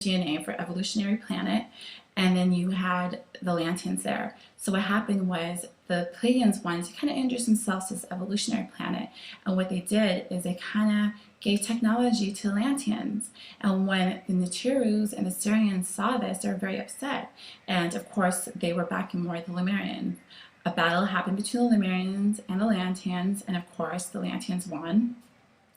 DNA for evolutionary planet, and then you had the Atlanteans there. So what happened was the Pleiadians wanted to kind of introduce themselves to this evolutionary planet, and what they did is they kind of gave technology to the Atlanteans. And when the Nitirus and the Sirians saw this, they were very upset. And of course, they were backing more of the Lemurians. A battle happened between the Lemurians and the Atlanteans, and of course, the Atlanteans won.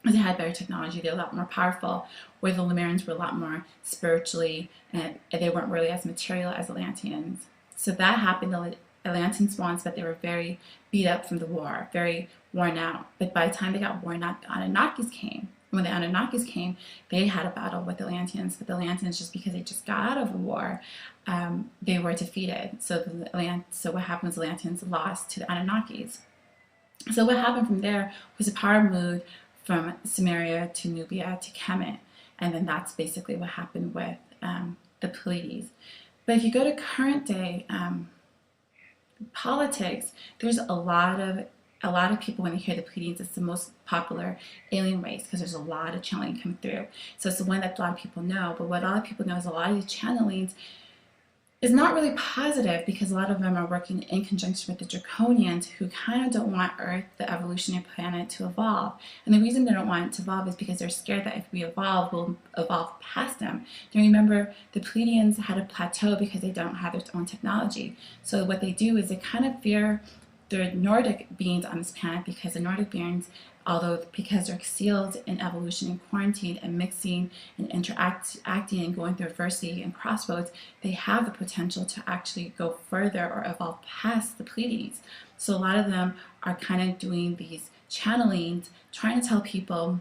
They had better technology, they were a lot more powerful, where the Lemurians were a lot more spiritually, and they weren't really as material as Atlanteans. So that happened. The Atlanteans won, but they were very beat up from the war, very worn out. But by the time they got worn out, the Anunnakis came. When the Anunnakis came, they had a battle with the Atlanteans, but the Atlanteans, just because they just got out of the war, they were defeated. So what happened was the Atlanteans lost to the Anunnakis. So what happened from there was a power move from Sumeria to Nubia to Kemet, and then that's basically what happened with the Pleiades. But if you go to current day politics, there's a lot of people, when they hear the Pleiades, it's the most popular alien race because there's a lot of channeling coming through. So it's the one that a lot of people know. But what a lot of people know is a lot of these channelings is not really positive, because a lot of them are working in conjunction with the Draconians, who kind of don't want Earth, the evolutionary planet, to evolve. And the reason they don't want it to evolve is because they're scared that if we evolve, we'll evolve past them. Now remember, the Pleiadians had a plateau because they don't have their own technology. So what they do is they kind of fear the Nordic beings on this planet, because the Nordic beings, because they're sealed in evolution and quarantined and mixing and acting and going through adversity and crossroads, they have the potential to actually go further or evolve past the Pleiades. So a lot of them are kind of doing these channelings, trying to tell people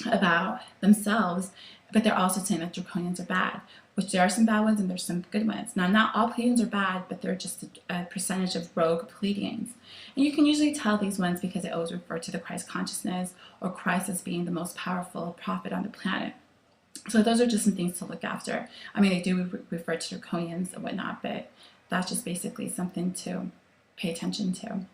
about themselves, but they're also saying that Draconians are bad, which there are some bad ones and there's some good ones. Now, not all Pleiadians are bad, but they're just a percentage of rogue Pleiadians. And you can usually tell these ones because they always refer to the Christ consciousness, or Christ as being the most powerful prophet on the planet. So those are just some things to look after. I mean, they do refer to Draconians and whatnot, but that's just basically something to pay attention to.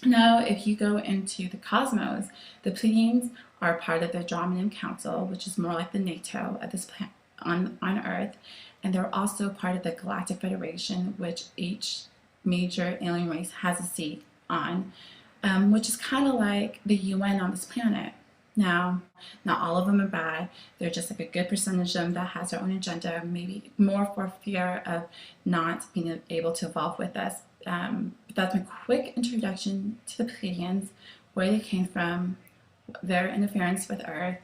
Now, if you go into the cosmos, the Pleiadians are part of the Andromedan Council, which is more like the NATO of this planet on Earth, and they're also part of the Galactic Federation, which each major alien race has a seat on, which is kind of like the UN on this planet. Now, not all of them are bad. They're just like a good percentage of them that has their own agenda, maybe more for fear of not being able to evolve with us. But that's my quick introduction to the Pleiadians, where they came from, their interference with Earth,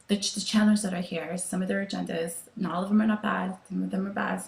the channels that are here, some of their agendas. Not all of them are not bad, some of them are bad,